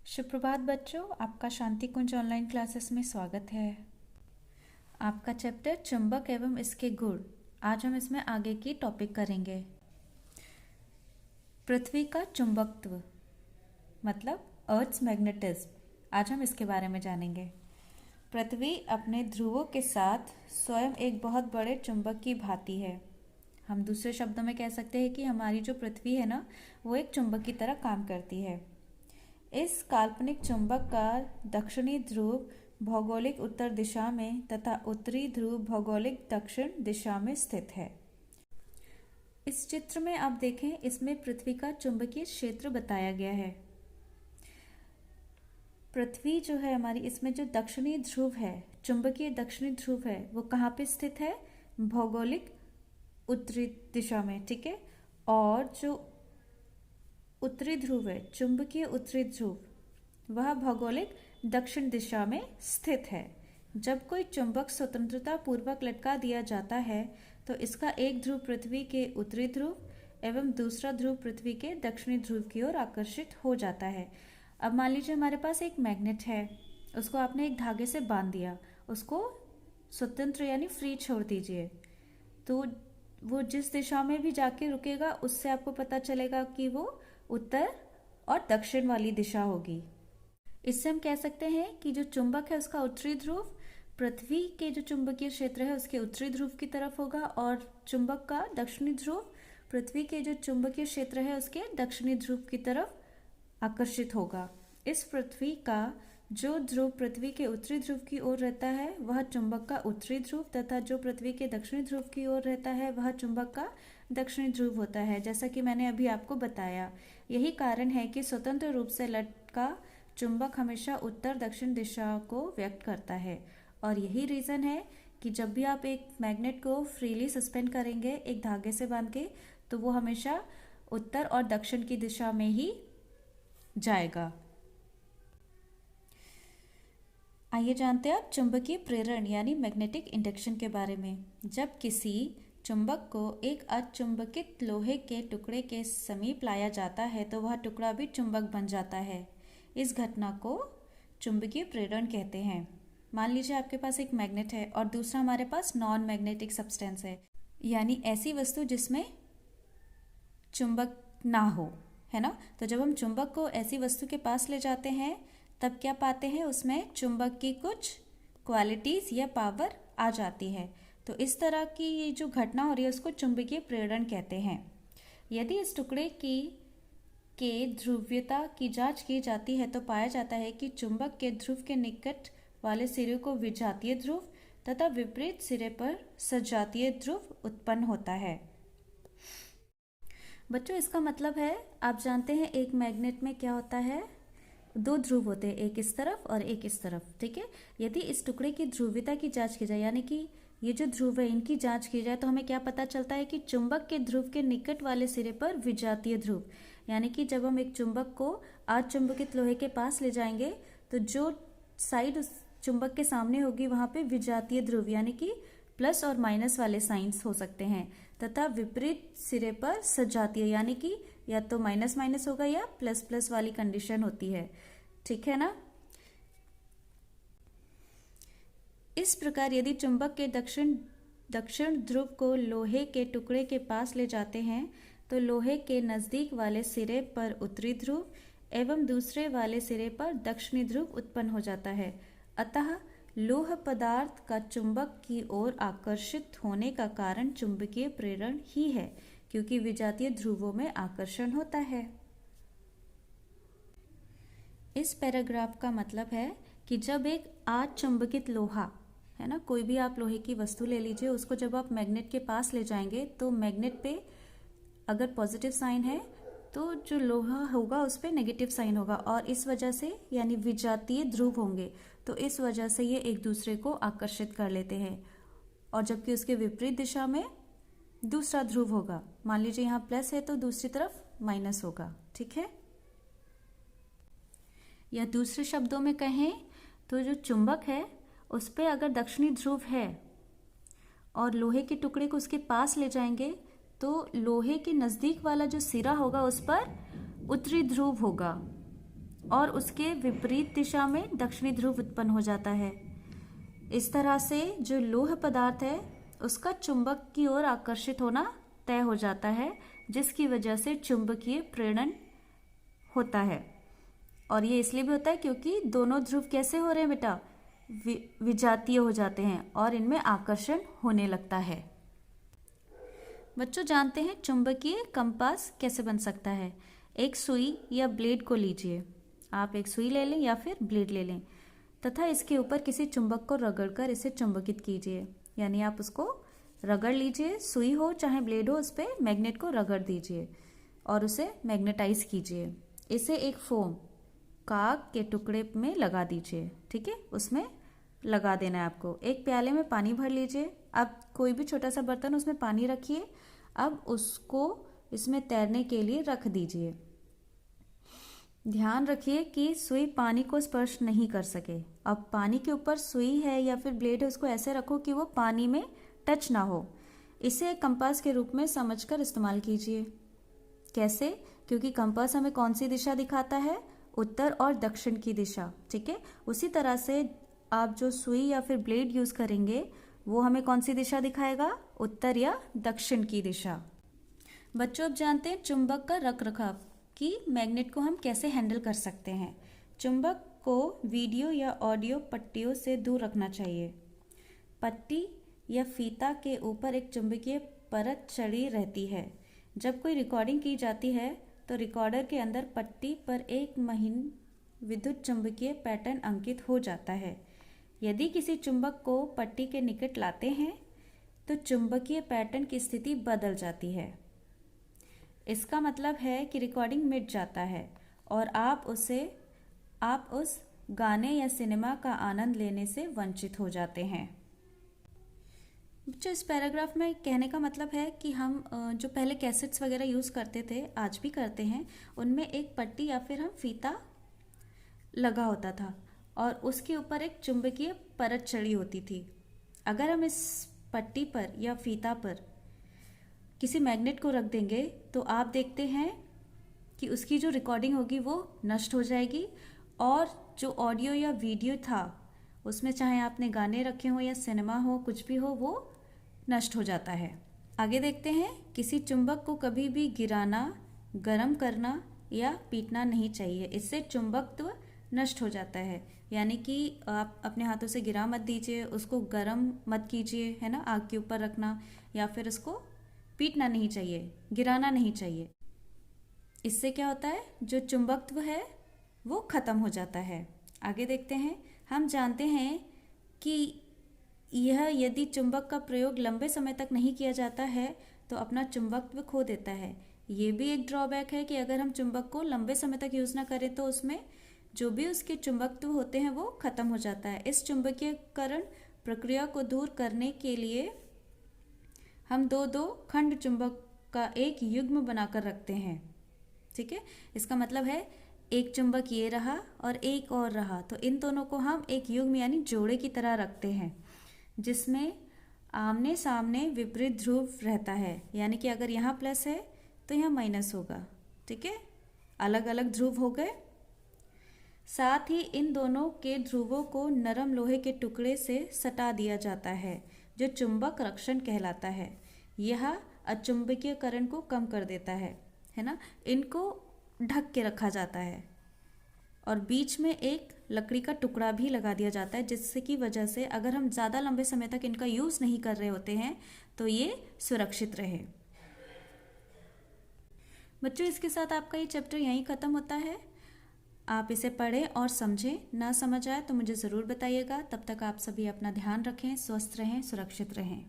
सुप्रभात बच्चों, आपका शांति कुंज ऑनलाइन क्लासेस में स्वागत है। आपका चैप्टर चुंबक एवं इसके गुण। आज हम इसमें आगे की टॉपिक करेंगे। पृथ्वी का चुंबकत्व मतलब अर्थ्स मैग्नेटिज्म। आज हम इसके बारे में जानेंगे। पृथ्वी अपने ध्रुवों के साथ स्वयं एक बहुत बड़े चुंबक की भांति है। हम दूसरे शब्दों में कह सकते हैं कि हमारी जो पृथ्वी है ना, वो एक चुंबक की तरह काम करती है। इस काल्पनिक चुंबक का दक्षिणी ध्रुव भौगोलिक उत्तर दिशा में तथा उत्तरी ध्रुव भौगोलिक दक्षिण दिशा में स्थित है। इस चित्र में आप देखें, इसमें पृथ्वी का चुंबकीय क्षेत्र बताया गया है। पृथ्वी जो है हमारी, इसमें जो दक्षिणी ध्रुव है, चुंबकीय दक्षिणी ध्रुव है, वो कहाँ पे स्थित है? भौगोलिक उत्तरी दिशा में, ठीक है। और जो उत्तरी ध्रुव है, चुंबकीय उत्तरी ध्रुव, वह भौगोलिक दक्षिण दिशा में स्थित है। जब कोई चुंबक स्वतंत्रता पूर्वक लटका दिया जाता है तो इसका एक ध्रुव पृथ्वी के उत्तरी ध्रुव एवं दूसरा ध्रुव पृथ्वी के दक्षिणी ध्रुव की ओर आकर्षित हो जाता है। अब मान लीजिए हमारे पास एक मैग्नेट है, उसको आपने एक धागे से बांध दिया, उसको स्वतंत्र यानी फ्री छोड़ दीजिए, तो वो जिस दिशा में भी जाके रुकेगा उससे आपको पता चलेगा कि वो उत्तर और दक्षिण वाली दिशा होगी। इससे हम कह सकते हैं कि जो चुंबक है उसका उत्तरी ध्रुव पृथ्वी के जो चुंबकीय क्षेत्र है उसके उत्तरी ध्रुव की तरफ होगा और चुंबक का दक्षिणी ध्रुव पृथ्वी के जो चुंबकीय क्षेत्र है उसके दक्षिणी ध्रुव की तरफ आकर्षित होगा। इस पृथ्वी का जो ध्रुव पृथ्वी के उत्तरी ध्रुव की ओर रहता है वह चुंबक का उत्तरी ध्रुव तथा जो पृथ्वी के दक्षिणी ध्रुव की ओर रहता है वह चुंबक का दक्षिणी ध्रुव होता है, जैसा कि मैंने अभी आपको बताया। यही कारण है कि स्वतंत्र रूप से लटका चुंबक हमेशा उत्तर दक्षिण दिशा को व्यक्त करता है। और यही रीज़न है कि जब भी आप एक मैग्नेट को फ्रीली सस्पेंड करेंगे एक धागे से बांध के, तो वो हमेशा उत्तर और दक्षिण की दिशा में ही जाएगा। आइए जानते हैं आप चुंबकीय प्रेरण यानी मैग्नेटिक इंडक्शन के बारे में। जब किसी चुंबक को एक अचुंबकित लोहे के टुकड़े के समीप लाया जाता है तो वह टुकड़ा भी चुंबक बन जाता है। इस घटना को चुंबकीय प्रेरण कहते हैं। मान लीजिए आपके पास एक मैग्नेट है और दूसरा हमारे पास नॉन मैग्नेटिक सब्सटेंस है, यानी ऐसी वस्तु जिसमें चुंबक ना हो, है ना। तो जब हम चुंबक को ऐसी वस्तु के पास ले जाते हैं तब क्या पाते हैं, उसमें चुंबक की कुछ क्वालिटीज या पावर आ जाती है। तो इस तरह की ये जो घटना हो रही है उसको चुंबकीय प्रेरण कहते हैं। यदि इस टुकड़े की के ध्रुवीयता की जांच की जाती है तो पाया जाता है कि चुंबक के ध्रुव के निकट वाले सिरे को विजातीय ध्रुव तथा विपरीत सिरे पर सजातीय ध्रुव उत्पन्न होता है। बच्चों, इसका मतलब है, आप जानते हैं एक मैग्नेट में क्या होता है, दो ध्रुव होते हैं, एक इस तरफ और एक इस तरफ, ठीक है। यदि इस टुकड़े की ध्रुवीयता की जांच की जाए, यानी कि ये जो ध्रुव है इनकी जांच की जाए, तो हमें क्या पता चलता है कि चुंबक के ध्रुव के निकट वाले सिरे पर विजातीय ध्रुव, यानी कि जब हम एक चुंबक को अचुंबकित लोहे के पास ले जाएंगे तो जो साइड उस चुंबक के सामने होगी वहां पे विजातीय ध्रुव यानी कि प्लस और माइनस वाले साइंस हो सकते हैं, तथा विपरीत सिरे पर सजातीय यानी कि या तो माइनस माइनस होगा या प्लस प्लस वाली कंडीशन होती है, ठीक है ना। इस प्रकार यदि चुंबक के दक्षिण ध्रुव को लोहे के टुकड़े के पास ले जाते हैं तो लोहे के नजदीक वाले सिरे पर उत्तरी ध्रुव एवं दूसरे वाले सिरे पर दक्षिणी ध्रुव उत्पन्न हो जाता है। अतः लोह पदार्थ का चुंबक की ओर आकर्षित होने का कारण चुंबकीय प्रेरण ही है, क्योंकि विजातीय ध्रुवों में आकर्षण होता है। इस पैराग्राफ का मतलब है कि जब एक अचुंबकित लोहा, है ना, कोई भी आप लोहे की वस्तु ले लीजिए, उसको जब आप मैग्नेट के पास ले जाएंगे तो मैग्नेट पे अगर पॉजिटिव साइन है तो जो लोहा होगा उस पर नेगेटिव साइन होगा, और इस वजह से यानी विजातीय ध्रुव होंगे, तो इस वजह से ये एक दूसरे को आकर्षित कर लेते हैं। और जबकि उसके विपरीत दिशा में दूसरा ध्रुव होगा, मान लीजिए यहाँ प्लस है तो दूसरी तरफ माइनस होगा, ठीक है। या दूसरे शब्दों में कहें तो जो चुंबक है उस पर अगर दक्षिणी ध्रुव है और लोहे के टुकड़े को उसके पास ले जाएंगे तो लोहे के नज़दीक वाला जो सिरा होगा उस पर उत्तरी ध्रुव होगा, और उसके विपरीत दिशा में दक्षिणी ध्रुव उत्पन्न हो जाता है। इस तरह से जो लोह पदार्थ है उसका चुंबक की ओर आकर्षित होना तय हो जाता है, जिसकी वजह से चुंबकीय प्रेरण होता है। और ये इसलिए भी होता है क्योंकि दोनों ध्रुव कैसे हो रहे हैं बेटा, विजातीय हो जाते हैं और इनमें आकर्षण होने लगता है। बच्चों जानते हैं चुंबकीय कंपास कैसे बन सकता है। एक सुई या ब्लेड को लीजिए, आप एक सुई ले लें या फिर ब्लेड ले लें तथा इसके ऊपर किसी चुंबक को रगड़कर इसे चुंबकित कीजिए। यानी आप उसको रगड़ लीजिए, सुई हो चाहे ब्लेड हो, उस पर मैग्नेट को रगड़ दीजिए और उसे मैग्नेटाइज कीजिए। इसे एक फोम काग के टुकड़े में लगा दीजिए, ठीक है, उसमें लगा देना है आपको। एक प्याले में पानी भर लीजिए। अब कोई भी छोटा सा बर्तन उसमें पानी रखिए। अब उसको इसमें तैरने के लिए रख दीजिए। ध्यान रखिए कि सुई पानी को स्पर्श नहीं कर सके। अब पानी के ऊपर सुई है या फिर ब्लेड है, उसको ऐसे रखो कि वो पानी में टच ना हो। इसे एक कंपास के रूप में समझकर इस्तेमाल कीजिए। कैसे? क्योंकि कंपास हमें कौन सी दिशा दिखाता है, उत्तर और दक्षिण की दिशा, ठीक है। उसी तरह से आप जो सुई या फिर ब्लेड यूज करेंगे वो हमें कौन सी दिशा दिखाएगा, उत्तर या दक्षिण की दिशा। बच्चों अब जानते हैं चुंबक का रख रखाव कि मैग्नेट को हम कैसे हैंडल कर सकते हैं। चुंबक को वीडियो या ऑडियो पट्टियों से दूर रखना चाहिए। पट्टी या फीता के ऊपर एक चुंबकीय परत चढ़ी रहती है। जब कोई रिकॉर्डिंग की जाती है तो रिकॉर्डर के अंदर पट्टी पर एक महीन विद्युत चुंबकीय पैटर्न अंकित हो जाता है। यदि किसी चुंबक को पट्टी के निकट लाते हैं तो चुंबकीय पैटर्न की स्थिति बदल जाती है। इसका मतलब है कि रिकॉर्डिंग मिट जाता है और आप उस गाने या सिनेमा का आनंद लेने से वंचित हो जाते हैं। बच्चों इस पैराग्राफ में कहने का मतलब है कि हम जो पहले कैसेट्स वगैरह यूज़ करते थे, आज भी करते हैं, उनमें एक पट्टी या फिर हम फीता लगा होता था और उसके ऊपर एक चुंबकीय परत चढ़ी होती थी। अगर हम इस पट्टी पर या फीता पर किसी मैग्नेट को रख देंगे तो आप देखते हैं कि उसकी जो रिकॉर्डिंग होगी वो नष्ट हो जाएगी और जो ऑडियो या वीडियो था उसमें चाहे आपने गाने रखे हो या सिनेमा हो, कुछ भी हो, वो नष्ट हो जाता है। आगे देखते हैं, किसी चुंबक को कभी भी गिराना, गर्म करना या पीटना नहीं चाहिए। इससे चुंबकत्व नष्ट हो जाता है। यानी कि आप अपने हाथों से गिरा मत दीजिए, उसको गर्म मत कीजिए, है ना, आग के ऊपर रखना, या फिर उसको पीटना नहीं चाहिए, गिराना नहीं चाहिए। इससे क्या होता है, जो चुंबकत्व है वो खत्म हो जाता है। आगे देखते हैं, हम जानते हैं कि यह यदि चुंबक का प्रयोग लंबे समय तक नहीं किया जाता है तो अपना चुंबकत्व खो देता है। ये भी एक ड्रॉबैक है कि अगर हम चुंबक को लंबे समय तक यूज़ ना करें तो उसमें जो भी उसके चुंबकत्व होते हैं वो खत्म हो जाता है। इस चुंबकीयकरण प्रक्रिया को दूर करने के लिए हम दो खंड चुंबक का एक युग्म बनाकर रखते हैं, ठीक है। इसका मतलब है एक चुंबक ये रहा और एक और रहा, तो इन दोनों को हम एक युग्म यानी जोड़े की तरह रखते हैं, जिसमें आमने सामने विपरीत ध्रुव रहता है। यानी कि अगर यहाँ प्लस है तो यहाँ माइनस होगा, ठीक है, अलग अलग ध्रुव हो गए। साथ ही इन दोनों के ध्रुवों को नरम लोहे के टुकड़े से सटा दिया जाता है जो चुंबक रक्षण कहलाता है। यह अचुंबकीयकरण को कम कर देता है ना। इनको ढक के रखा जाता है और बीच में एक लकड़ी का टुकड़ा भी लगा दिया जाता है, जिससे की वजह से अगर हम ज़्यादा लंबे समय तक इनका यूज़ नहीं कर रहे होते हैं तो ये सुरक्षित रहे। बच्चों इसके साथ आपका ये चैप्टर यहीं ख़त्म होता है। आप इसे पढ़ें और समझें। ना समझ आए तो मुझे ज़रूर बताइएगा। तब तक आप सभी अपना ध्यान रखें, स्वस्थ रहें, सुरक्षित रहें।